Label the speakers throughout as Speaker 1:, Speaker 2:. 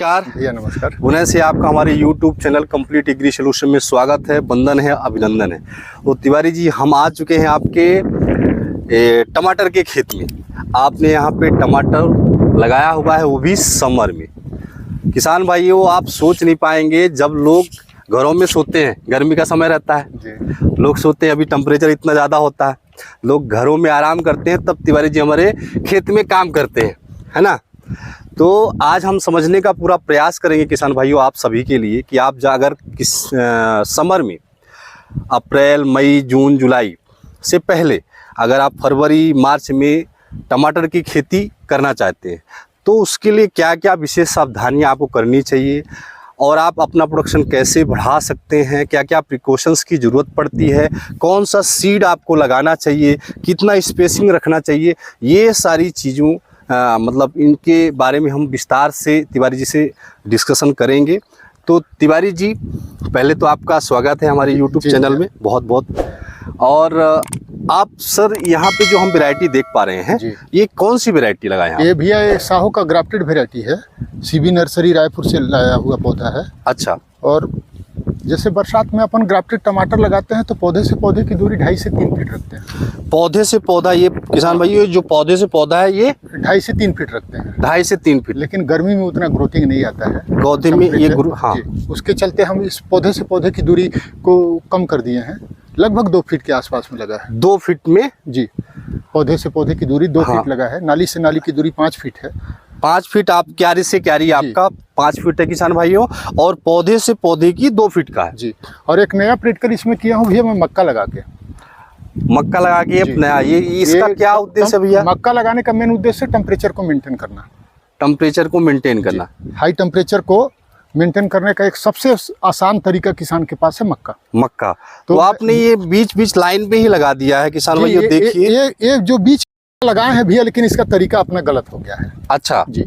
Speaker 1: नमस्कार
Speaker 2: भैया, नमस्कार।
Speaker 1: पुनः से आपका हमारे YouTube channel complete agri solution में स्वागत है, वंदन है, अभिनंदन है। तो तिवारी जी, हम आ चुके हैं आपके टमाटर के खेत में। आपने यहाँ पे टमाटर लगाया हुआ है, वो भी समर में। किसान भाइयों, आप सोच नहीं पाएंगे, जब लोग घरों में सोते हैं, गर्मी का समय रहता है
Speaker 2: जी।
Speaker 1: लोग सोते हैं, अभी टेम्परेचर इतना ज़्यादा होता है, लोग घरों में आराम करते हैं, तब तिवारी जी हमारे खेत में काम करते हैं, है ना। तो आज हम समझने का पूरा प्रयास करेंगे किसान भाइयों आप सभी के लिए कि आप अगर किस समर में अप्रैल, मई, जून, जुलाई से पहले अगर आप फरवरी, मार्च में टमाटर की खेती करना चाहते हैं तो उसके लिए क्या क्या विशेष सावधानियां आपको करनी चाहिए और आप अपना प्रोडक्शन कैसे बढ़ा सकते हैं, क्या क्या प्रिकॉशंस की ज़रूरत पड़ती है, कौन सा सीड आपको लगाना चाहिए, कितना स्पेसिंग रखना चाहिए, ये सारी चीज़ों मतलब इनके बारे में हम विस्तार से तिवारी जी से डिस्कशन करेंगे। तो तिवारी जी, पहले तो आपका स्वागत है हमारे YouTube चैनल में, बहुत बहुत। और आप सर यहाँ पे जो हम वैरायटी देख पा रहे हैं, ये कौन सी वैरायटी लगाए हैं?
Speaker 2: ये भैया ये साहो का ग्राफ्टेड वैरायटी है, सीबी नर्सरी रायपुर से लाया हुआ पौधा है।
Speaker 1: अच्छा।
Speaker 2: और जैसे बरसात में अपन ग्राफ्टेड टमाटर लगाते हैं तो पौधे से पौधे की दूरी 2.5 से 3 फीट रखते हैं।
Speaker 1: पौधे से पौधा, ये किसान भाई जो पौधे से पौधा है ये
Speaker 2: 2.5 से 3 फीट रखते हैं।
Speaker 1: 2.5 से 3 फीट।
Speaker 2: लेकिन गर्मी में उतना ग्रोथिंग नहीं आता है
Speaker 1: पौधे में ये हाँ।
Speaker 2: उसके चलते हम इस पौधे से पौधे की दूरी को कम कर दिए हैं, लगभग 2 फीट के आसपास में लगा है।
Speaker 1: 2 फीट में
Speaker 2: जी, पौधे से पौधे की दूरी 2 फीट लगा है। नाली से नाली की दूरी 5 फीट है।
Speaker 1: 5 फीट आप क्यारी से क्यारी आपका 5 फीट है किसान भाइयों, और पौधे से पौधे की 2 फीट का है
Speaker 2: जी। और एक नया प्रैक्टिकल इसमें किया हूँ भैया, मैं मक्का लगा के
Speaker 1: नया, ये इसका क्या उद्देश्य भैया?
Speaker 2: मक्का लगाने का मेन उद्देश्य टेम्परेचर को मेंटेन करना।
Speaker 1: टेम्परेचर को मेंटेन करना,
Speaker 2: हाई टेम्परेचर को मेंटेन करने का एक सबसे आसान तरीका किसान के पास है मक्का।
Speaker 1: तो आपने ये बीच लाइन पे ही लगा दिया है किसान भाइयों, देखिए
Speaker 2: ये जो बीच लगाए हैं भैया, लेकिन इसका तरीका अपना गलत हो गया है।
Speaker 1: अच्छा
Speaker 2: जी।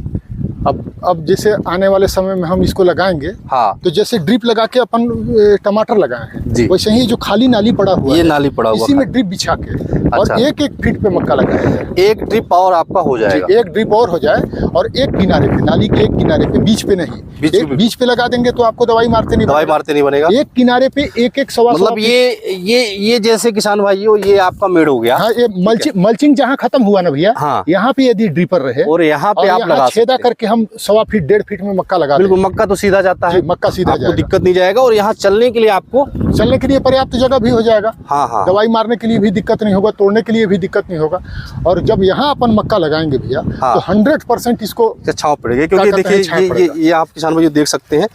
Speaker 2: अब जैसे आने वाले समय में हम इसको लगाएंगे,
Speaker 1: हाँ,
Speaker 2: तो जैसे ड्रिप लगा के अपन टमाटर लगाए हैं, वैसे ही जो खाली नाली पड़ा हुआ
Speaker 1: ये नाली पड़ा हुआ
Speaker 2: इसी में ड्रिप बिछा के और 1-1 फीट पे मक्का लगाया जाए।
Speaker 1: एक ड्रिप और आपका हो जाएगा,
Speaker 2: एक ड्रिप और हो जाए, और एक किनारे पे, नाली के एक किनारे पे, बीच पे नहीं, बीच पे लगा देंगे तो आपको दवाई मारते नहीं बनेगा। एक किनारे पे एक सवा,
Speaker 1: मतलब ये जैसे किसान भाइयों ये आपका मेड़ हो गया।
Speaker 2: हाँ, ये मल्चिंग जहाँ खत्म हुआ ना भैया,
Speaker 1: हाँ,
Speaker 2: यहाँ पे यदि ड्रिपर रहे
Speaker 1: और यहाँ पे आप लगा
Speaker 2: छेदा करके हम 1.25 फीट 1.5 फीट में मक्का लगा,
Speaker 1: बिल्कुल मक्का तो सीधा जाता है,
Speaker 2: मक्का सीधा जाएगा,
Speaker 1: दिक्कत नहीं जाएगा, और यहाँ चलने के लिए आपको
Speaker 2: पर्याप्त जगह भी हो जाएगा।
Speaker 1: हाँ,
Speaker 2: दवाई मारने के लिए भी दिक्कत नहीं होगा, तोड़ने के लिए भी दिक्कत नहीं होगा। और जब यहाँ अपन मक्का लगाएंगे भैया, तो 100% इसको
Speaker 1: छांव पड़ेगी, क्योंकि देखिए ये आप किसान भाई देख सकते हैं,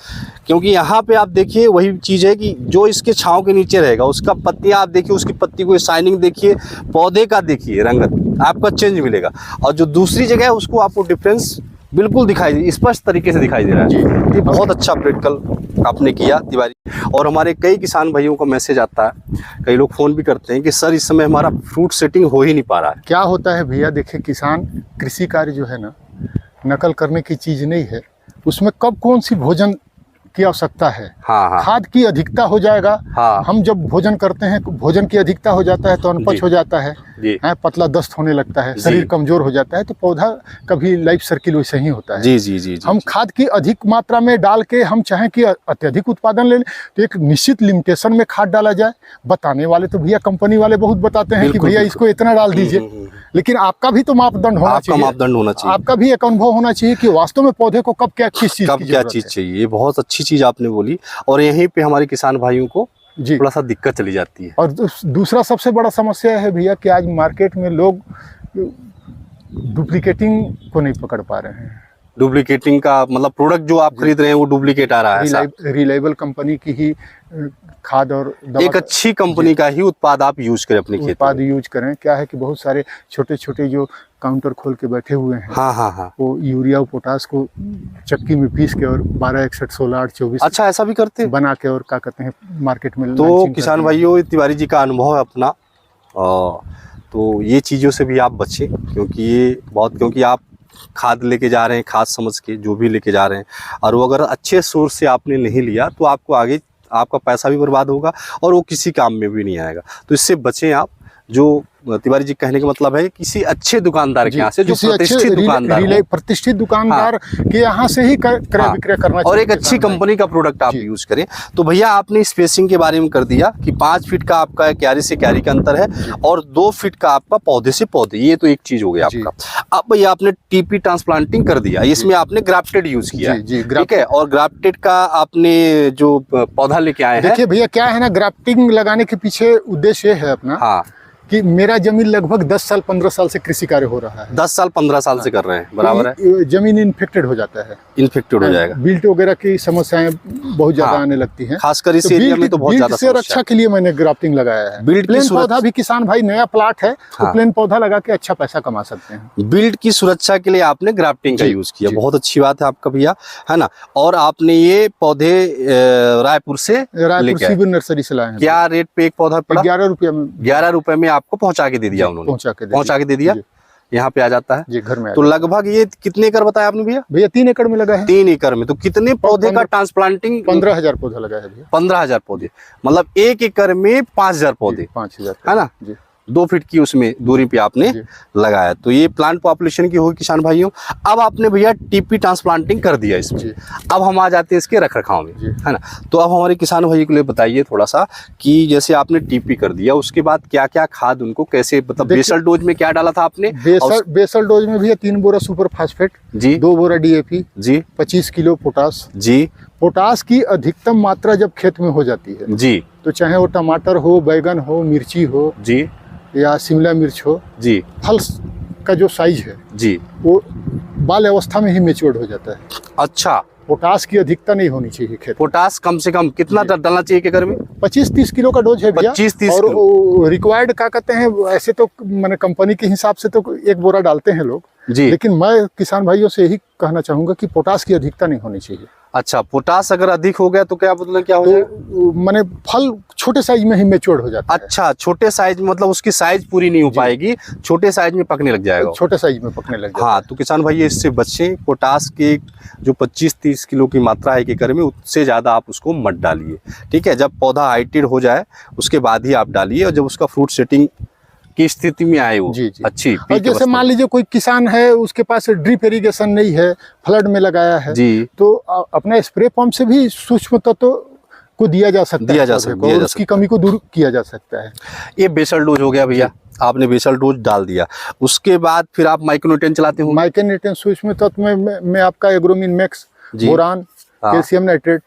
Speaker 1: क्योंकि यहाँ पे आप देखिए वही चीज है कि जो इसके छांव के नीचे रहेगा उसका पत्तियां आप देखिए, उसकी पत्ती को शाइनिंग देखिए, पौधे का देखिए, रंगत आपका चेंज मिलेगा, और जो दूसरी जगह है उसको आपको डिफरेंस बिल्कुल दिखाई, स्पष्ट तरीके से दिखाई दे रहा है। ये बहुत अच्छा प्रैक्टिकल आपने किया तिवारी। और हमारे कई किसान भाइयों को मैसेज आता है, कई लोग फ़ोन भी करते हैं कि सर इस समय हमारा फ्रूट सेटिंग हो ही नहीं पा रहा है।
Speaker 2: क्या होता है भैया, देखिए किसान कृषि कार्य जो है ना, नकल करने की चीज़ नहीं है। उसमें कब कौन सी भोजन की आवश्यकता है,
Speaker 1: हाँ।
Speaker 2: खाद की अधिकता हो जाएगा।
Speaker 1: हाँ।
Speaker 2: हम जब भोजन करते हैं, भोजन की अधिकता हो जाता है तो अनपच हो जाता है, पतला दस्त होने लगता है, शरीर कमजोर हो जाता है, तो पौधा का भी लाइफ सर्किल वैसे ही होता है।
Speaker 1: जी।
Speaker 2: हम खाद की अधिक मात्रा में डाल के हम चाहें कि अत्यधिक उत्पादन ले लें, तो एक निश्चित लिमिटेशन में खाद डाला जाए। बताने वाले तो भैया कंपनी वाले बहुत बताते हैं कि भैया इसको इतना डाल दीजिए, लेकिन आपका भी तो मापदंड होना चाहिए, आपका भी एक अनुभव होना चाहिए कि वास्तव में पौधे को कब क्या किस चीज की
Speaker 1: क्या चीज चाहिए। ये बहुत अच्छी चीज आपने बोली, और यहीं पे हमारे किसान भाइयों को थोड़ा सा दिक्कत चली जाती है।
Speaker 2: और दूसरा सबसे बड़ा समस्या है भैया कि आज मार्केट में लोग डुप्लीकेटिंग को नहीं पकड़ पा रहे हैं।
Speaker 1: डुप्लीकेटिंग का मतलब प्रोडक्ट जो आप खरीद रहे हैं वो डुप्लीकेट आ रहा है।
Speaker 2: रिलायबल कंपनी की ही खाद और दवा,
Speaker 1: एक अच्छी कंपनी का ही उत्पाद आप यूज करें, अपने खेत में
Speaker 2: यूज करें। क्या है कि बहुत सारे छोटे छोटे जो काउंटर खोल के बैठे हुए हैं,
Speaker 1: हाँ,
Speaker 2: वो यूरिया और पोटास को चक्की में पीस के और 12, 61, 16, 8, 24
Speaker 1: अच्छा ऐसा भी करते हैं
Speaker 2: बना के, और क्या कहते हैं मार्केट में।
Speaker 1: तो किसान भाइयों, तिवारी जी का अनुभव है अपना, तो ये चीज़ों से भी आप बचें, क्योंकि आप खाद लेके जा रहे हैं, खाद समझ के जो भी लेके जा रहे हैं, और वो अगर अच्छे सोर्स से आपने नहीं लिया तो आपको आगे आपका पैसा भी बर्बाद होगा और वो किसी काम में भी नहीं आएगा। तो इससे बचें आप। जो तिवारी जी कहने का मतलब है किसी अच्छे दुकानदार के
Speaker 2: जी,
Speaker 1: यहाँ से, जो
Speaker 2: किसी
Speaker 1: प्रतिष्ठित दुकानदार हो।
Speaker 2: प्रतिष्ठित दुकानदार के यहाँ से ही क्रय
Speaker 1: हाँ,
Speaker 2: विक्रय करना
Speaker 1: और
Speaker 2: चाहिए
Speaker 1: एक अच्छी
Speaker 2: किसान भाई।
Speaker 1: कंपनी का प्रोडक्ट आप
Speaker 2: जी।
Speaker 1: यूज करें। तो भैया आपने स्पेसिंग के बारे में कर दिया कि 5 फीट का आपका क्यारी से क्यारी का अंतर है और 2 फीट का आपका पौधे से पौधे, ये तो एक चीज हो गया
Speaker 2: जी।
Speaker 1: आपका। अब भैया आपने टीपी ट्रांसप्लांटिंग कर दिया, इसमें आपने ग्राफ्टेड यूज किया,
Speaker 2: जी, जी,
Speaker 1: ठीक है। और ग्राफ्टेड का आपने जो पौधा लेके आए हैं,
Speaker 2: देखिए भैया क्या है ना, ग्राफ्टिंग लगाने के पीछे उद्देश्य ये है अपना
Speaker 1: हाँ,
Speaker 2: कि मेरा जमीन लगभग 10 साल 15 साल से कृषि कार्य हो रहा है।
Speaker 1: 10 साल 15 साल से कर रहे हैं, बराबर है।
Speaker 2: तो जमीन इन्फेक्टेड हो जाता है,
Speaker 1: इन्फेक्टेड हो जाएगा,
Speaker 2: बिल्ट वगैरह की समस्याएं बहुत ज्यादा
Speaker 1: हाँ,
Speaker 2: आने लगती हैं।
Speaker 1: खासकर इस एरिया में तो बहुत ज्यादा
Speaker 2: से
Speaker 1: समस्या
Speaker 2: रक्षा के लिए मैंने ग्राफ्टिंग लगाया है।
Speaker 1: बिल्ड की
Speaker 2: प्लेन
Speaker 1: सुरक्षा-
Speaker 2: पौधा भी किसान भाई, नया प्लाट है तो
Speaker 1: हाँ।
Speaker 2: प्लेन पौधा लगा के अच्छा पैसा कमा सकते हैं।
Speaker 1: बिल्ड की सुरक्षा के लिए आपने ग्राफ्टिंग का
Speaker 2: जी,
Speaker 1: यूज किया,
Speaker 2: जी।
Speaker 1: बहुत अच्छी बात है आपका भैया, है ना। और आपने ये पौधे रायपुर से
Speaker 2: रायपुर
Speaker 1: लेके आए।
Speaker 2: सिविल नर्सरी से लाए हैं।
Speaker 1: क्या रेट पे एक पौधा पड़ा?
Speaker 2: 11 रुपया में
Speaker 1: 11 रुपए में आपको पहुंचा के दे दिया उन्होंने,
Speaker 2: पहुंचा के दे दिया।
Speaker 1: दिया। यहाँ पे आ जाता है।
Speaker 2: जी, घर में
Speaker 1: तो लगभग ये कितने एकड़ बताया आपने भैया?
Speaker 2: भैया 3 एकड़ में लगा है।
Speaker 1: 3 एकड़ में। तो कितने पौधे का ट्रांसप्लांटिंग?
Speaker 2: 15,000 पौधा लगा है भैया।
Speaker 1: 15,000 पौधे, मतलब 1 एकड़ में 5,000 पौधे,
Speaker 2: 5,000
Speaker 1: है ना।
Speaker 2: जी।
Speaker 1: 2 फीट की उसमें दूरी पे आपने
Speaker 2: जी।
Speaker 1: लगाया। तो ये प्लांट पॉपुलेशन की होगी किसान भाइयों। अब आपने भैया टीपी ट्रांसप्लांटिंग कर दिया इसमें,
Speaker 2: जी।
Speaker 1: अब हम आ जाते हैं इसके रख रखाव में,
Speaker 2: जी।
Speaker 1: है ना। तो अब हमारे किसान भाई के लिए बताइए थोड़ा सा कि जैसे आपने टीपी कर दिया, उसके बाद क्या क्या खाद उनको कैसे, मतलब
Speaker 2: देखिए-
Speaker 1: बेसल डोज में क्या डाला था आपने?
Speaker 2: बेसल डोज में भैया 3 बोरा सुपर फास्फेट,
Speaker 1: जी
Speaker 2: 2 बोरा डीएपी,
Speaker 1: जी
Speaker 2: 25 किलो पोटास।
Speaker 1: जी
Speaker 2: पोटास की अधिकतम मात्रा जब खेत में हो जाती है,
Speaker 1: जी
Speaker 2: तो चाहे वो टमाटर हो, बैगन हो, मिर्ची हो
Speaker 1: जी
Speaker 2: या शिमला मिर्च हो,
Speaker 1: जी
Speaker 2: फल का जो साइज है
Speaker 1: जी।
Speaker 2: वो बाल अवस्था में ही मैच्योर्ड हो जाता है।
Speaker 1: अच्छा,
Speaker 2: पोटास की अधिकता नहीं होनी चाहिए खेत में।
Speaker 1: पोटास कम से कम कितना डालना चाहिए एक एकड़ में?
Speaker 2: 25-30 किलो का डोज है भैया।
Speaker 1: 25-30
Speaker 2: और
Speaker 1: किलो।
Speaker 2: रिक्वायर्ड क्या कहते हैं, ऐसे तो मैंने कंपनी के हिसाब से तो 1 बोरा डालते हैं लोग,
Speaker 1: जी।
Speaker 2: लेकिन मैं किसान भाइयों से यही कहना चाहूंगा कि पोटास की अधिकता नहीं होनी चाहिए।
Speaker 1: अच्छा, पोटास अगर अधिक हो गया तो क्या मतलब क्या हो जाएगा?
Speaker 2: तो मैंने फल छोटे साइज में ही मैच्योर्ड हो जाता है।
Speaker 1: अच्छा, छोटे साइज में, मतलब उसकी साइज पूरी नहीं हो पाएगी, छोटे साइज में पकने लग जाएगा।
Speaker 2: छोटे साइज में पकने लग जाता
Speaker 1: हाँ,
Speaker 2: है।
Speaker 1: तो किसान भाई इससे बचें। पोटास के जो 25-30 किलो की मात्रा है एक एकड़ में, उससे ज़्यादा आप उसको मत डालिए, ठीक है। जब पौधा हाइटेड हो जाए उसके बाद ही आप डालिए, और जब उसका फ्रूट सेटिंग की स्थिति में आए वो
Speaker 2: जी, जी।
Speaker 1: अच्छी
Speaker 2: और जैसे मान लीजिए कोई किसान है, उसके पास ड्रिप इरिगेशन नहीं है, फ्लड में लगाया है,
Speaker 1: जी,
Speaker 2: तो अपना स्प्रे पंप से भी सूक्ष्म तत्व को दिया जा सकता है,
Speaker 1: दिया जा
Speaker 2: पौधे
Speaker 1: सकता
Speaker 2: को,
Speaker 1: है,
Speaker 2: और उसकी कमी को दूर किया जा सकता है।
Speaker 1: ये बेसल डोज हो गया भैया, आपने बेसल डोज डाल दिया। उसके बाद फिर आप माइक्रोन्यूट्रिएंट चलाते हो?
Speaker 2: माइक्रोन्यूट्रिएंट सूक्ष्म तत्व में आपका एग्रोमिन मैक्स,
Speaker 1: जी।
Speaker 2: बोरान,
Speaker 1: हाँ।
Speaker 2: कैल्शियम नाइट्रेट,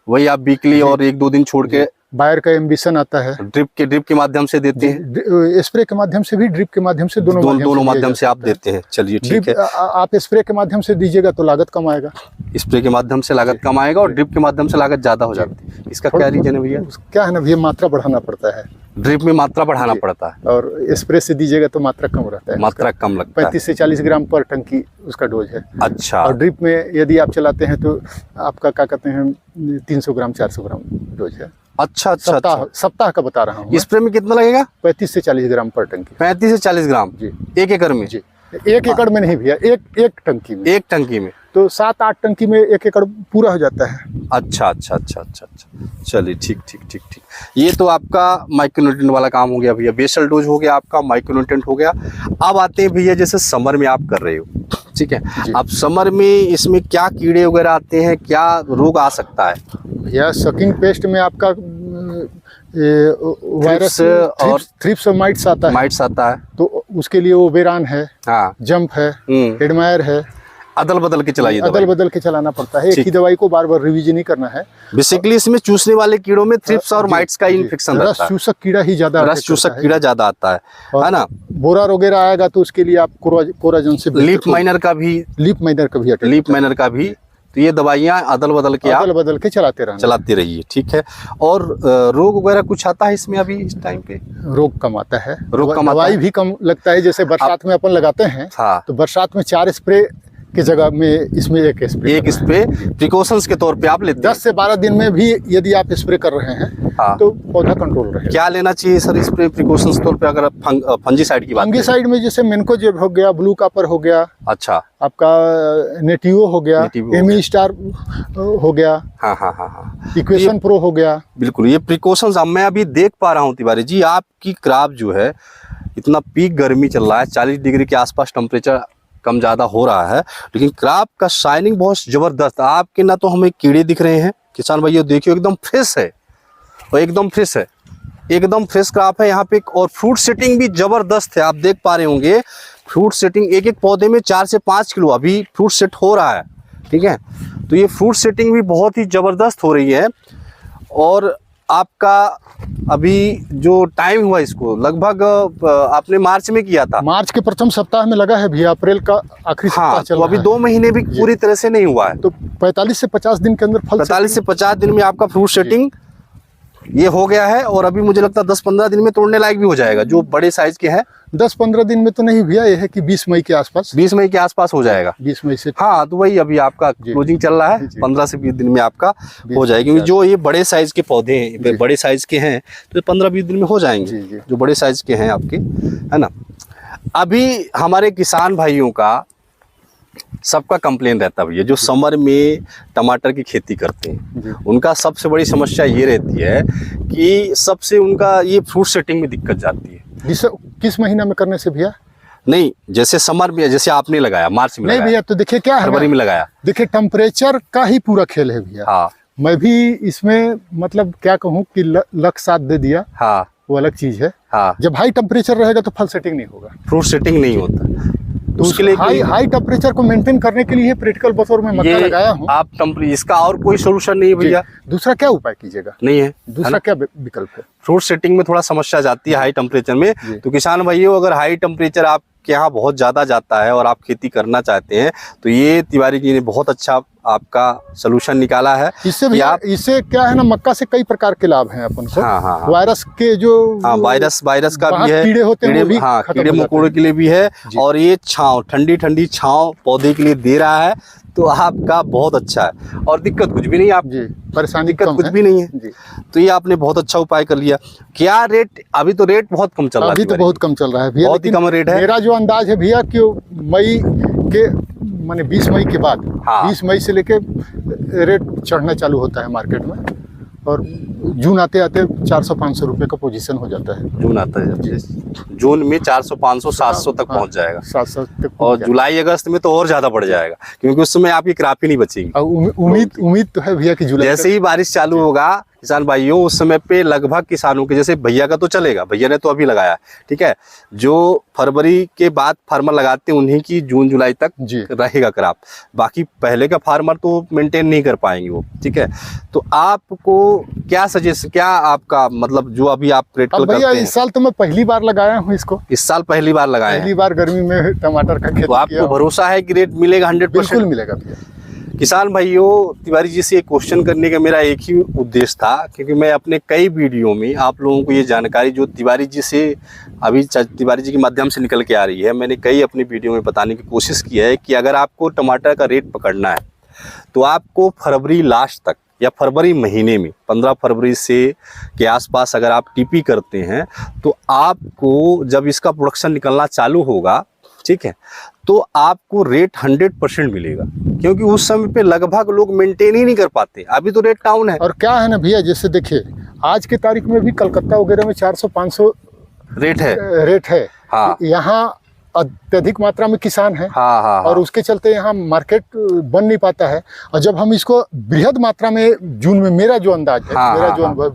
Speaker 1: वही आप वीकली और 1-2 दिन छोड़ के
Speaker 2: बायर का एम्बिशन आता है।
Speaker 1: ड्रिप के माध्यम से देते हैं?
Speaker 2: स्प्रे के माध्यम से भी, ड्रिप के माध्यम से, दोनों
Speaker 1: माध्यम से आप देते हैं। चलिए ठीक है।
Speaker 2: आप स्प्रे के माध्यम से दीजिएगा तो लागत कम आएगा।
Speaker 1: स्प्रे के माध्यम से लागत कम आएगा और ड्रिप के माध्यम से लागत ज्यादा हो जाती है। इसका क्या रीजन है भैया?
Speaker 2: क्या है ना भैया, मात्रा बढ़ाना पड़ता है,
Speaker 1: ड्रिप में मात्रा बढ़ाना पड़ता है
Speaker 2: और स्प्रे से दीजिएगा तो मात्रा कम रहता है।
Speaker 1: मात्रा कम लगता है।
Speaker 2: 35 से 40 ग्राम पर टंकी उसका डोज है।
Speaker 1: अच्छा,
Speaker 2: और ड्रिप में यदि आप चलाते हैं तो आपका क्या कहते हैं 300 ग्राम 400 ग्राम डोज है।
Speaker 1: अच्छा अच्छा अच्छा।
Speaker 2: सप्ताह का बता रहा हूँ।
Speaker 1: स्प्रे में कितना लगेगा?
Speaker 2: 35 से 40 ग्राम पर टंकी।
Speaker 1: 35 से 40 ग्राम
Speaker 2: जी,
Speaker 1: एक एकड़ में?
Speaker 2: जी। 1 एकड़ में नहीं भैया, एक टंकी में।
Speaker 1: एक टंकी में
Speaker 2: तो 7-8 टंकी में 1 एकड़ पूरा हो जाता है।
Speaker 1: अच्छा अच्छा अच्छा अच्छा अच्छा। चलिए ठीक ठीक ठीक ठीक। ये तो आपका माइक्रोन्यूट्रिएंट वाला काम हो गया भैया, बेसल डोज हो गया आपका, माइक्रोन्यूट्रिएंट हो गया। अब आते हैं भैया, जैसे समर में आप कर रहे हो, ठीक है। अब समर में इसमें क्या कीड़े वगैरह आते हैं, क्या रोग आ सकता है?
Speaker 2: भैया सकिंग पेस्ट में आपका वायरस
Speaker 1: और
Speaker 2: थ्रिप्स और माइट्स आता है।
Speaker 1: माइट्स आता है,
Speaker 2: तो उसके लिए ओबेरान है,
Speaker 1: हाँ,
Speaker 2: जंप है, एडमायर है,
Speaker 1: अदल बदल के चलाइए,
Speaker 2: अदल बदल के चलाना पड़ता है। एक ही दवाई को बार बार रिवीजन नहीं करना है।
Speaker 1: बेसिकली इसमें चूसने वाले कीड़ों में थ्रिप्स और माइट्स का इन्फेक्शन रहता
Speaker 2: रस
Speaker 1: है।
Speaker 2: चूसक कीड़ा ही ज्यादा,
Speaker 1: रस चूसक कीड़ा ज्यादा आता है ना।
Speaker 2: बोरार वगैरह आएगा तो उसके लिए आप कोराजन से,
Speaker 1: लीफ माइनर का भी लीफ माइनर का भी, तो ये दवाइयाँ अदल बदल के चलाते रहिए, ठीक है। और रोग वगैरह कुछ आता है इसमें अभी इस टाइम पे?
Speaker 2: रोग कम आता है,
Speaker 1: रोग कम आता
Speaker 2: दवाई
Speaker 1: है,
Speaker 2: भी कम लगता है। जैसे बरसात में अपन लगाते हैं, तो बरसात में 4 स्प्रे की जगह में इसमें एक स्प्रे
Speaker 1: प्रिकॉशंस के तौर पे आप लेते हैं।
Speaker 2: 10 से 12 दिन में भी यदि आप स्प्रे कर रहे हैं,
Speaker 1: हाँ,
Speaker 2: तो पौधा कंट्रोल रहेगा।
Speaker 1: क्या लेना चाहिए सर स्प्रे प्रिकॉशंस तौर पे अगर फंजीसाइड की बात करें?
Speaker 2: फंजीसाइड में जैसे मेनकोजेब हो गया, ब्लू कापर हो गया,
Speaker 1: अच्छा,
Speaker 2: आपका नेटिवो हो गया, एमी स्टार हो गया,
Speaker 1: हाँ हाँ हाँ हाँ,
Speaker 2: इक्वेशन प्रो हो गया।
Speaker 1: बिल्कुल, ये प्रिकॉशंस मैं अभी देख पा रहा हूँ तिवारी जी, आपकी क्रॉप जो है इतना पीक गर्मी चल रहा है, 40 डिग्री के आसपास टेम्परेचर कम ज़्यादा हो रहा है, लेकिन क्रॉप का शाइनिंग बहुत ज़बरदस्त। आपके ना तो हमें कीड़े दिख रहे हैं किसान भाइयों, देखिए एकदम फ्रेश है और एकदम फ्रेश है, एकदम फ्रेश क्रॉप है यहाँ पे। और फ्रूट सेटिंग भी ज़बरदस्त है, आप देख पा रहे होंगे फ्रूट सेटिंग एक एक पौधे में 4 से 5 किलो अभी फ्रूट सेट हो रहा है, ठीक है। तो ये फ्रूट सेटिंग भी बहुत ही ज़बरदस्त हो रही है। और आपका अभी जो टाइम हुआ इसको लगभग आपने मार्च में किया था,
Speaker 2: मार्च के प्रथम सप्ताह में लगा है भैया, अप्रैल का आखिरी सप्ताह
Speaker 1: हाँ,
Speaker 2: चल
Speaker 1: तो अभी
Speaker 2: रहा है।
Speaker 1: 2 महीने भी पूरी तरह से नहीं हुआ है,
Speaker 2: तो 45 से 50 दिन के अंदर फल
Speaker 1: 45 से 50 दिन में आपका फ्रूट सेटिंग ये हो गया है। और अभी मुझे लगता है 10-15 दिन में तोड़ने लायक भी हो जाएगा, जो बड़े साइज के हैं।
Speaker 2: 10-15 दिन में तो नहीं भैया, ये है कि 20 मई के आसपास,
Speaker 1: 20 मई के आसपास हो जाएगा।
Speaker 2: 20 मई से।
Speaker 1: हाँ, तो वही अभी आपका क्लोजिंग चल रहा है, 15 से 20 दिन में आपका हो जाएगा। क्योंकि जो ये बड़े साइज के पौधे हैं, बड़े साइज के हैं, तो 15-20 दिन में हो जाएंगे, जो बड़े साइज के हैं आपके, है ना। अभी हमारे किसान भाइयों का सबका कंप्लेन रहता है भैया, जो समर में टमाटर की खेती करते हैं, उनका सबसे बड़ी समस्या ये रहती है कि सबसे उनका ये फ्रूट सेटिंग में दिक्कत जाती है।
Speaker 2: किस महीना में करने से भैया?
Speaker 1: नहीं, जैसे समर में, जैसे आपने लगाया मार्च में,
Speaker 2: नहीं भैया, तो देखिए क्या है,
Speaker 1: फरवरी में लगाया,
Speaker 2: देखिए टेम्परेचर का ही पूरा खेल है भैया।
Speaker 1: हाँ,
Speaker 2: मैं भी इसमें मतलब क्या कहूँ कि लक साथ दे दिया,
Speaker 1: हाँ,
Speaker 2: वो अलग चीज है।
Speaker 1: हाँ,
Speaker 2: जब हाई टेम्परेचर रहेगा तो फल सेटिंग नहीं होगा,
Speaker 1: फ्रूट सेटिंग नहीं होता।
Speaker 2: तो उसके लिए हाई टेम्परेचर को मेंटेन करने के लिए प्रैक्टिकल बतौर में मक्का लगाया हूँ।
Speaker 1: आप इसका और कोई सोल्यूशन नहीं है भैया?
Speaker 2: दूसरा क्या उपाय कीजिएगा?
Speaker 1: नहीं है,
Speaker 2: दूसरा क्या विकल्प है?
Speaker 1: फ्रूट सेटिंग में थोड़ा समस्या जाती है हाई टेम्परेचर में। तो किसान भाइयों, अगर हाई टेम्परेचर आपके यहाँ बहुत ज़्यादा जाता है और आप खेती करना चाहते हैं, तो ये तिवारी जी ने बहुत अच्छा आपका सलूशन निकाला है।
Speaker 2: इससे क्या है ना, मक्का से कई प्रकार के लाभ हैं अपन को।
Speaker 1: हाँ, हाँ, हाँ।
Speaker 2: वायरस के जो
Speaker 1: वायरस का भी है,
Speaker 2: कीड़े होते हैं,
Speaker 1: हाँ, कीड़े मकोड़े के लिए भी है। और ये छांव, ठंडी ठंडी छांव पौधे के लिए दे रहा है, तो आपका बहुत अच्छा है। और दिक्कत कुछ भी नहीं, आप
Speaker 2: परेशानी
Speaker 1: दिक्कत कुछ भी नहीं है। तो ये आपने बहुत अच्छा उपाय कर लिया। क्या रेट? अभी तो रेट बहुत कम चल रहा है,
Speaker 2: अभी तो बहुत कम चल रहा है भैया,
Speaker 1: बहुत ही कम रेट है।
Speaker 2: मेरा जो अंदाज है भैया कि मई के माने 20 मई के बाद, 20 मई से लेके रेट चढ़ना चालू होता है मार्केट में, और जून आते आते 400-500 रुपये का पोजीशन हो जाता है।
Speaker 1: जून आता है, जून में 400-500-700 तक पहुंच जाएगा,
Speaker 2: 700 तक।
Speaker 1: और जुलाई अगस्त में तो और ज्यादा बढ़ जाएगा, क्योंकि उस समय आपकी क्रॉप ही नहीं बचेगी।
Speaker 2: उम्मीद तो है भैया कि जुलाई
Speaker 1: जैसे ही बारिश चालू होगा किसान भाइयों, उस समय पे लगभग किसानों के, जैसे भैया का तो चलेगा, भैया ने तो अभी लगाया, ठीक है। जो फरवरी के बाद फार्मर लगाते हैं उन्हीं की जून जुलाई तक रहेगा क्रॉप, बाकी पहले का फार्मर तो मेंटेन नहीं कर पाएंगे वो, ठीक है। तो आपको क्या क्या आपका मतलब, जो अभी आप प्रैक्टिकल करते हैं?
Speaker 2: इस साल तो मैं पहली बार लगाया हूँ इसको,
Speaker 1: इस साल पहली बार लगाया,
Speaker 2: पहली बार गर्मी में टमाटर का खेती।
Speaker 1: तो आपको भरोसा है कि रेट मिलेगा? 100%
Speaker 2: बिल्कुल मिलेगा भैया।
Speaker 1: किसान भाइयों, तिवारी जी से क्वेश्चन करने का मेरा एक ही उद्देश्य था, क्योंकि मैं अपने कई वीडियो में आप लोगों को ये जानकारी जो तिवारी जी से अभी तिवारी जी के माध्यम से निकल के आ रही है, मैंने कई अपनी वीडियो में बताने की कोशिश की है कि अगर आपको टमाटर का रेट पकड़ना है तो आपको फरवरी लास्ट तक या फरवरी महीने में 15 फरवरी से के आसपास अगर आप टीपी करते हैं, तो आपको जब इसका प्रोडक्शन निकलना चालू होगा, ठीक है, तो आपको रेट 100% मिलेगा, क्योंकि उस समय पे लगभग लोग मेंटेन ही नहीं कर पाते। अभी तो रेट डाउन है।
Speaker 2: और क्या है ना भैया, जैसे देखिए आज की तारीख में भी कलकत्ता वगैरह में 400-500
Speaker 1: रेट है।
Speaker 2: हाँ, यहाँ अत्यधिक मात्रा में किसान है।
Speaker 1: हाँ,
Speaker 2: और उसके चलते यहाँ मार्केट बन नहीं पाता है। और जब हम इसको बृहद मात्रा में जून में, मेरा जो अंदाज है,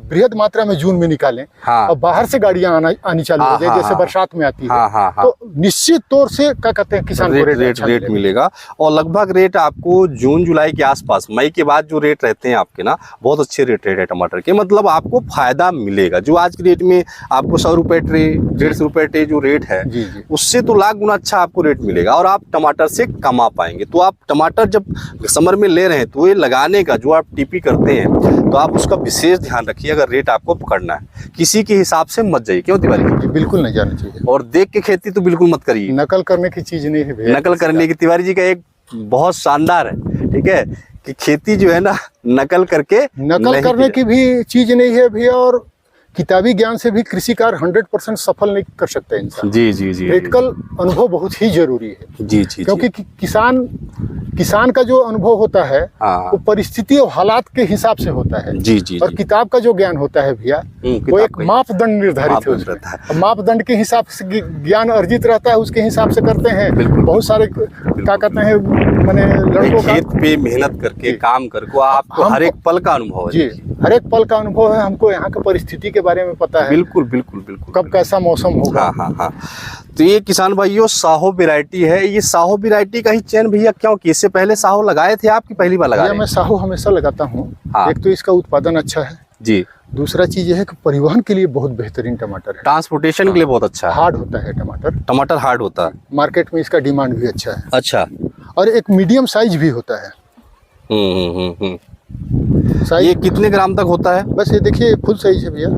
Speaker 2: बृहद मात्रा में जून में निकालें, और बाहर से गाड़ियाँ आनी चालू हो जाए, जैसे बरसात में आती है, तो निश्चित तौर से क्या कहते हैं, किसान को
Speaker 1: रेट मिलेगा। और लगभग रेट आपको जून जुलाई के आसपास, मई के बाद जो रेट रहते हैं आपके ना, बहुत अच्छे रेट है टमाटर के, मतलब आपको फायदा मिलेगा। जो आज के रेट में आपको 100 रुपये ट्रे, 150 रुपये ट्रे जो रेट है, उससे तो लाख गुना अच्छा आपको रेट मिलेगा, और आप टमाटर से कमा पाएंगे। तो आप टमाटर जब समर में ले रहे हैं, तो ये लगाने का जो आप टीपी करते हैं, तो आप उसका विशेष ध्यान रखिए। अगर रेट आपको पकड़ना है, किसी के हिसाब से मत जाइए। क्यों तिवारी जी?
Speaker 2: बिल्कुल नहीं जाना चाहिए।
Speaker 1: और देख के खेती तो बिल्कुल मत करिए,
Speaker 2: नकल करने की चीज नहीं है।
Speaker 1: नकल करने की, तिवारी जी का एक बहुत शानदार है, ठीक है, कि खेती जो है ना, नकल करके
Speaker 2: करने की भी चीज नहीं है भैया। और किताबी ज्ञान से भी कृषि कार्य 100% सफल नहीं कर सकता इंसान।
Speaker 1: जी जी जी
Speaker 2: प्रैक्टिकल अनुभव बहुत ही जरूरी है।
Speaker 1: जी जी
Speaker 2: क्योंकि किसान का जो अनुभव होता है
Speaker 1: हाँ
Speaker 2: वो परिस्थिति और हालात के हिसाब से होता है।
Speaker 1: जी जी
Speaker 2: और किताब का जो ज्ञान होता है भैया वो एक मापदंड निर्धारित है उसमें। मापदंड के हिसाब से ज्ञान अर्जित रहता है, उसके हिसाब से करते हैं। बहुत सारे क्या कहते हैं मैंने लड़कों का
Speaker 1: खेत पे मेहनत करके काम करके आपको हर एक पल का अनुभव है।
Speaker 2: जी, हर एक पल का अनुभव है। हमको यहाँ की परिस्थिति के बारे में पता है।
Speaker 1: बिल्कुल बिल्कुल बिल्कुल
Speaker 2: कब कैसा मौसम होगा।
Speaker 1: हाँ हाँ हाँ। तो ये किसान भाइयों साहो वैरायटी है। ये साहो वैरायटी का ही चयन भैया क्यों कि इससे पहले साहो लगाए थे आपकी पहली बार लगा रहे?
Speaker 2: मैं साहो हमेशा लगाता हूँ।
Speaker 1: हाँ।
Speaker 2: एक तो इसका उत्पादन अच्छा है
Speaker 1: जी,
Speaker 2: दूसरा चीज ये है कि परिवहन के लिए बहुत बेहतरीन टमाटर है।
Speaker 1: ट्रांसपोर्टेशन के लिए बहुत अच्छा है।
Speaker 2: हार्ड होता है टमाटर।
Speaker 1: टमाटर हार्ड होता है।
Speaker 2: मार्केट में इसका डिमांड भी अच्छा है।
Speaker 1: अच्छा।
Speaker 2: और एक मीडियम साइज भी होता है।
Speaker 1: ये कितने ग्राम तक होता है?
Speaker 2: बस ये देखिए फुल साइज है भैया।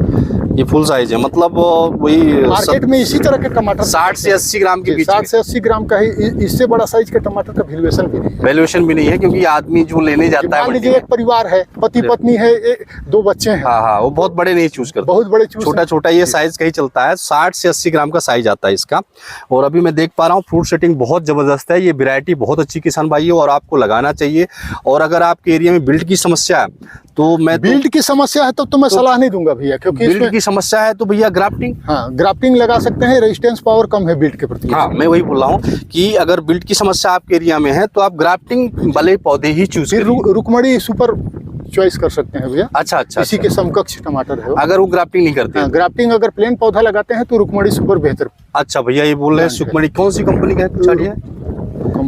Speaker 1: ये फुल साइज है मतलब वही
Speaker 2: मार्केट में इसी तरह के टमाटर
Speaker 1: 60 से 80 ग्राम के बीच
Speaker 2: 60 से 80 ग्राम का ही। इससे बड़ा साइज के टमाटर का वैल्यूएशन भी नहीं है।
Speaker 1: वैल्यूएशन भी नहीं है क्योंकि आदमी जो लेने जाता है
Speaker 2: मान लीजिए एक परिवार है, पति पत्नी है, 2 बच्चे हैं।
Speaker 1: हाँ हाँ, वो बहुत बड़े नहीं चूज करते,
Speaker 2: बहुत बड़े चूज,
Speaker 1: छोटा छोटा ये साइज का ही चलता है। 60 से 80 ग्राम का साइज आता है इसका। और अभी मैं देख पा रहा हूँ फ्रूट सेटिंग बहुत जबरदस्त है। ये वैरायटी बहुत अच्छी किसान भाइयों और आपको लगाना चाहिए। और अगर आपके एरिया में बिल्ड की समस्या है तो मैं
Speaker 2: बिल्ड की समस्या है तो मैं सलाह नहीं दूंगा भैया, क्योंकि
Speaker 1: बिल्ड की समस्या है तो भैया ग्राफ्टिंग,
Speaker 2: हाँ ग्राफ्टिंग लगा सकते हैं। रेजिस्टेंस पावर कम है बिल्ड के प्रति।
Speaker 1: हाँ मैं वही बोल रहा हूँ कि अगर बिल्ड की समस्या आपके एरिया में है तो आप ग्राफ्टिंग वाले पौधे ही चूज करिए।
Speaker 2: रुकमणी सुपर चॉइस कर सकते हैं भैया।
Speaker 1: अच्छा अच्छा,
Speaker 2: इसी के समकक्ष टमाटर है।
Speaker 1: अगर वो ग्राफ्टिंग नहीं करते हैं।
Speaker 2: ग्राफ्टिंग अगर प्लेन पौधा लगाते हैं तो रुकमणी सुपर बेहतर।
Speaker 1: अच्छा भैया ये बोल रहे हैं सुकमणी कौन सी कंपनी का है?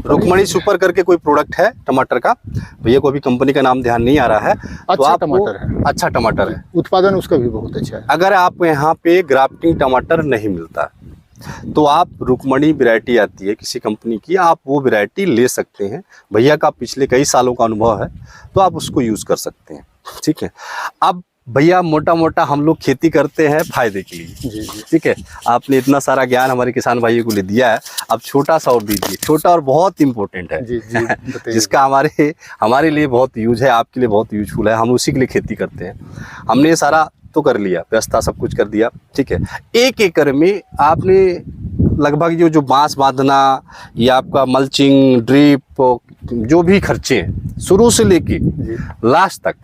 Speaker 1: रुकमणी सुपर करके कोई प्रोडक्ट है टमाटर का, भैया को अभी कंपनी का नाम ध्यान नहीं आ रहा है।
Speaker 2: अच्छा टमाटर है।
Speaker 1: अच्छा टमाटर है,
Speaker 2: उत्पादन उसका भी बहुत अच्छा है।
Speaker 1: अगर आप यहाँ पे ग्राफ्टिंग टमाटर नहीं मिलता तो आप रुकमणी वैरायटी आती है किसी कंपनी की, आप वो वैरायटी ले सकते हैं। भैया का पिछले कई सालों का अनुभव है तो आप उसको यूज कर सकते हैं। ठीक है। अब भैया मोटा मोटा हम लोग खेती करते हैं फायदे के लिए। ठीक है, आपने इतना सारा ज्ञान हमारे किसान भाइयों को ले दिया है। अब छोटा सा और दीजिए, छोटा और बहुत इंपॉर्टेंट है। जी, जिसका हमारे लिए बहुत यूज है, आपके लिए बहुत यूजफुल है। हम उसी के लिए खेती करते हैं। हमने सारा तो कर लिया, व्यवस्था सब कुछ कर दिया। ठीक है, 1 एकड़ में आपने लगभग जो बांस बांधना या आपका मल्चिंग ड्रिप जो भी खर्चे हैं शुरू से लेके लास्ट तक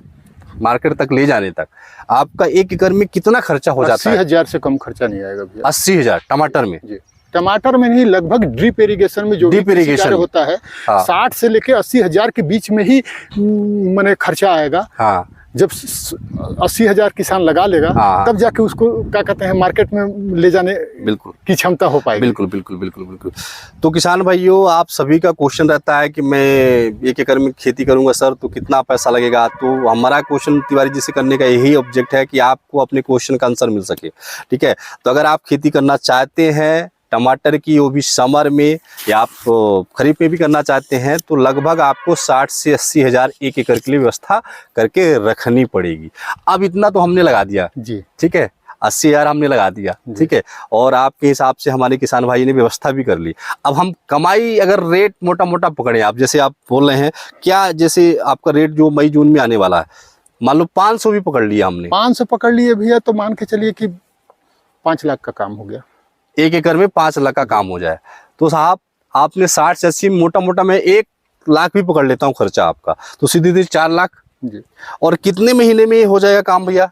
Speaker 1: मार्केट तक ले जाने तक आपका 1 एकड़ में कितना खर्चा हो जाता है?
Speaker 2: 80,000 से कम खर्चा नहीं आएगा भैया।
Speaker 1: 80,000 टमाटर में? जी,
Speaker 2: टमाटर में नहीं, लगभग ड्रिप इरिगेशन में जो ड्रिप इरिगेशन होता है। हाँ। 60 से लेके 80,000 के बीच में ही मैंने खर्चा आएगा। हाँ। जब 80,000 किसान लगा लेगा तब जाके उसको क्या कहते हैं मार्केट में ले जाने बिल्कुल की क्षमता हो पाएगी। बिल्कुल बिल्कुल बिल्कुल बिल्कुल।
Speaker 1: तो किसान भाइयों आप सभी का क्वेश्चन रहता है कि मैं 1 एकड़ में खेती करूंगा सर तो कितना पैसा लगेगा। तो हमारा क्वेश्चन तिवारी जी से करने का यही ऑब्जेक्ट है कि आपको अपने क्वेश्चन का आंसर मिल सके। ठीक है, तो अगर आप खेती करना चाहते हैं टमाटर की, वो भी समर में या आप खरीफ में भी करना चाहते हैं तो लगभग आपको 60 से 80,000 1 एकड़ के लिए व्यवस्था करके रखनी पड़ेगी। अब इतना तो हमने लगा दिया जी। ठीक है, 80,000 हमने लगा दिया। ठीक है, और आपके हिसाब से हमारे किसान भाई ने व्यवस्था भी कर ली। अब हम कमाई अगर रेट मोटा मोटा पकड़े, आप जैसे आप बोल रहे हैं क्या, जैसे आपका रेट जो मई जून में आने वाला है, मान लो 500 भी पकड़ लिया हमने,
Speaker 2: 500 पकड़ लिए भैया तो मान के चलिए कि 5 लाख का काम हो गया।
Speaker 1: 1 एकड़ में 5 लाख का काम हो जाए तो साहब आपने 60 से 80 मोटा मोटा मैं 1 लाख भी पकड़ लेता हूँ खर्चा आपका, तो सीधे 4 लाख जी। और कितने महीने में हो जाएगा काम भैया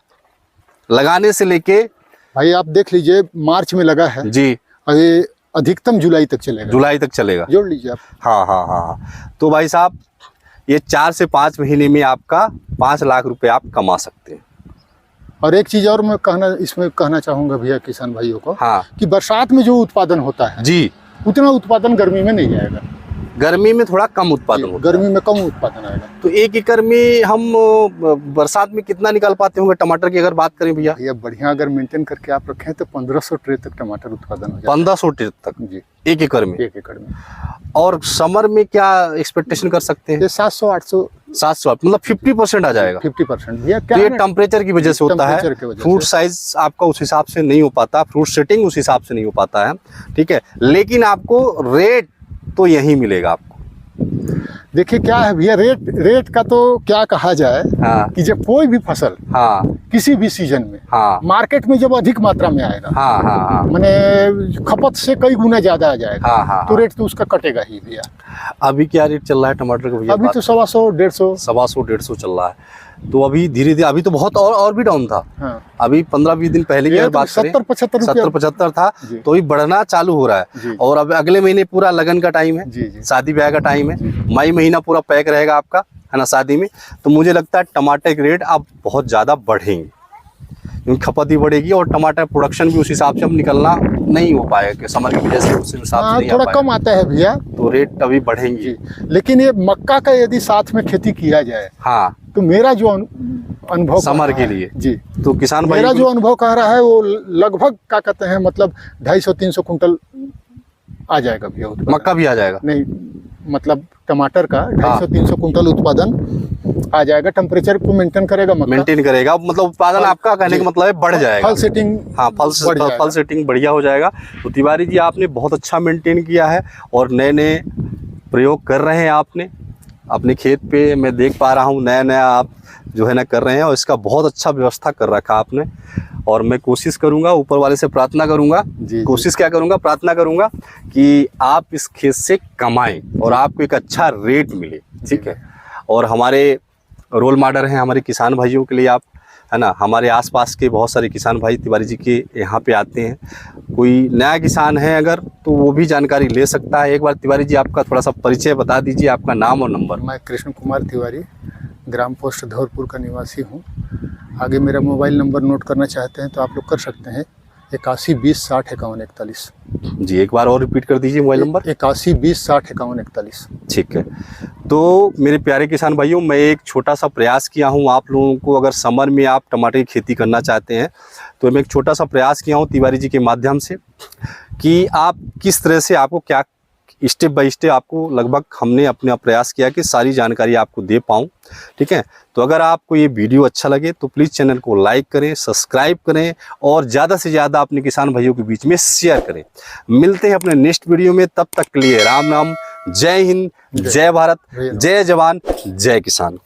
Speaker 1: लगाने से लेके?
Speaker 2: भाई आप देख लीजिए मार्च में लगा है जी, अभी अधिकतम जुलाई तक चलेगा।
Speaker 1: जुलाई तक चलेगा,
Speaker 2: जोड़ लीजिए आप।
Speaker 1: हाँ हाँ हाँ। तो भाई साहब ये 4 से 5 महीने में आपका 5 लाख रुपए आप कमा सकते हैं।
Speaker 2: और एक चीज और मैं इसमें कहना चाहूंगा भैया किसान भाइयों को,
Speaker 1: हाँ,
Speaker 2: कि बरसात में जो उत्पादन होता है जी उतना उत्पादन गर्मी में नहीं आएगा।
Speaker 1: गर्मी में थोड़ा कम उत्पादन होता है,
Speaker 2: गर्मी में कम उत्पादन आएगा।
Speaker 1: तो 1 एकड़ में हम बरसात में कितना निकाल पाते होंगे टमाटर की अगर बात करें भैया?
Speaker 2: भैया बढ़िया अगर मेंटेन करके आप रखें तो 1500 ट्रे तक टमाटर उत्पादन हो जाता है।
Speaker 1: 1500 ट्रे तक जी 1 एकड़ में?
Speaker 2: 1 एकड़ में।
Speaker 1: और समर में क्या एक्सपेक्टेशन कर सकते हैं?
Speaker 2: 700-800
Speaker 1: मतलब 50% आ जाएगा।
Speaker 2: 50% भैया
Speaker 1: क्या ये टेम्परेचर की वजह से होता है, फ्रूट साइज आपका उस हिसाब से नहीं हो पाता, फ्रूट सेटिंग उस हिसाब से नहीं हो पाता है। ठीक है, लेकिन आपको रेट तो यही मिलेगा आपको।
Speaker 2: देखिए क्या है भैया, रेट का तो क्या कहा जाए, हाँ, कि जब कोई भी फसल, हाँ, किसी भी सीजन में
Speaker 1: हाँ
Speaker 2: मार्केट में जब अधिक मात्रा में आएगा,
Speaker 1: हाँ हाँ हाँ
Speaker 2: माने खपत से कई गुना ज्यादा आ जाएगा,
Speaker 1: हाँ हाँ
Speaker 2: तो रेट तो उसका कटेगा ही भैया।
Speaker 1: अभी क्या रेट चल रहा है टमाटर का भैया?
Speaker 2: अभी तो 125, 150।
Speaker 1: 125-150 चल रहा है। तो अभी धीरे धीरे, अभी तो बहुत और भी डाउन था।
Speaker 2: हाँ।
Speaker 1: अभी 15-20 दिन पहले की
Speaker 2: ये
Speaker 1: अगर
Speaker 2: तो
Speaker 1: बात करें
Speaker 2: 70-75
Speaker 1: 70-75 था,
Speaker 2: जी।
Speaker 1: तो अभी बढ़ना चालू हो रहा है।
Speaker 2: जी।
Speaker 1: और अब अगले महीने पूरा लगन का टाइम है,
Speaker 2: जी जी।
Speaker 1: शादी ब्याह का टाइम है, मई महीना पूरा पैक रहेगा आपका, है ना, शादी में। तो मुझे लगता है टमाटर के रेट अब बहुत ज़्यादा बढ़ेंगे, क्योंकि खपत भी बढ़ेगी और टमाटर प्रोडक्शन भी उस हिसाब से अब निकलना नहीं हो पाएगा कि समर की वजह से उस हिसाब से
Speaker 2: हाँ,
Speaker 1: नहीं आ
Speaker 2: थोड़ा
Speaker 1: पाएगा।
Speaker 2: कम आता है भैया,
Speaker 1: तो रेट अभी बढ़ेंगे।
Speaker 2: जी। लेकिन ये मक्का का यदि साथ में खेती किया जाए,
Speaker 1: हाँ,
Speaker 2: तो मेरा जो अनुभव
Speaker 1: समर
Speaker 2: कह
Speaker 1: के
Speaker 2: रहा है,
Speaker 1: लिए
Speaker 2: जी,
Speaker 1: तो किसान भाई
Speaker 2: मेरा जो अनुभव कह रहा है वो लगभग क्या कहते हैं, मतलब 250-300 कुंटल आ जाएगा भैया उत्पादन।
Speaker 1: मक्का भी आ जाएगा।
Speaker 2: नहीं, मतलब टमाटर का 250-300 कुंटल उत्पादन आ जाएगा। टेम्परेचर को मेंटेन करेगा मक्का,
Speaker 1: मेंटेन करेगा, मतलब उत्पादन आपका कहने का मतलब है बढ़ जाएगा।
Speaker 2: फल सेटिंग,
Speaker 1: हाँ, फल सेटिंग बढ़िया हो जाएगा। तो तिवारी जी आपने बहुत अच्छा मेंटेन किया है और नए नए प्रयोग कर रहे हैं आपने अपने खेत पे। मैं देख पा रहा हूँ नया नया आप जो है ना कर रहे हैं, और इसका बहुत अच्छा व्यवस्था कर रखा आपने। और मैं कोशिश करूँगा, ऊपर वाले से प्रार्थना करूँगा, कोशिश क्या करूँगा, प्रार्थना करूँगा कि आप इस खेत से कमाएं और आपको एक अच्छा रेट मिले, ठीक है। और हमारे रोल मॉडल हैं हमारे किसान भाइयों के लिए आप, है ना। हमारे आसपास के बहुत सारे किसान भाई तिवारी जी के यहाँ पे आते हैं। कोई नया किसान है अगर, तो वो भी जानकारी ले सकता है। एक बार तिवारी जी आपका थोड़ा सा परिचय बता दीजिए, आपका नाम और नंबर।
Speaker 2: मैं कृष्ण कुमार तिवारी, ग्राम पोस्ट धौरपुर का निवासी हूँ। आगे मेरा मोबाइल नंबर नोट करना चाहते हैं तो आप लोग कर सकते हैं, 81 20 60 51 41।
Speaker 1: जी, एक बार और रिपीट कर दीजिए मोबाइल नंबर।
Speaker 2: 81 20 60 51 41।
Speaker 1: ठीक है। तो मेरे प्यारे किसान भाइयों, मैं एक छोटा सा प्रयास किया हूँ आप लोगों को, अगर समर में आप टमाटर की खेती करना चाहते हैं तो मैं एक छोटा सा प्रयास किया हूँ तिवारी जी के माध्यम से, कि आप किस तरह से, आपको क्या स्टेप बाय स्टेप आपको लगभग हमने अपना प्रयास किया कि सारी जानकारी आपको दे पाऊँ, ठीक है। तो अगर आपको ये वीडियो अच्छा लगे तो प्लीज़ चैनल को लाइक करें, सब्सक्राइब करें और ज़्यादा से ज़्यादा अपने किसान भाइयों के बीच में शेयर करें। मिलते हैं अपने नेक्स्ट वीडियो में, तब तक के लिए राम राम, जय हिंद, जय भारत, जय जवान, जय किसान।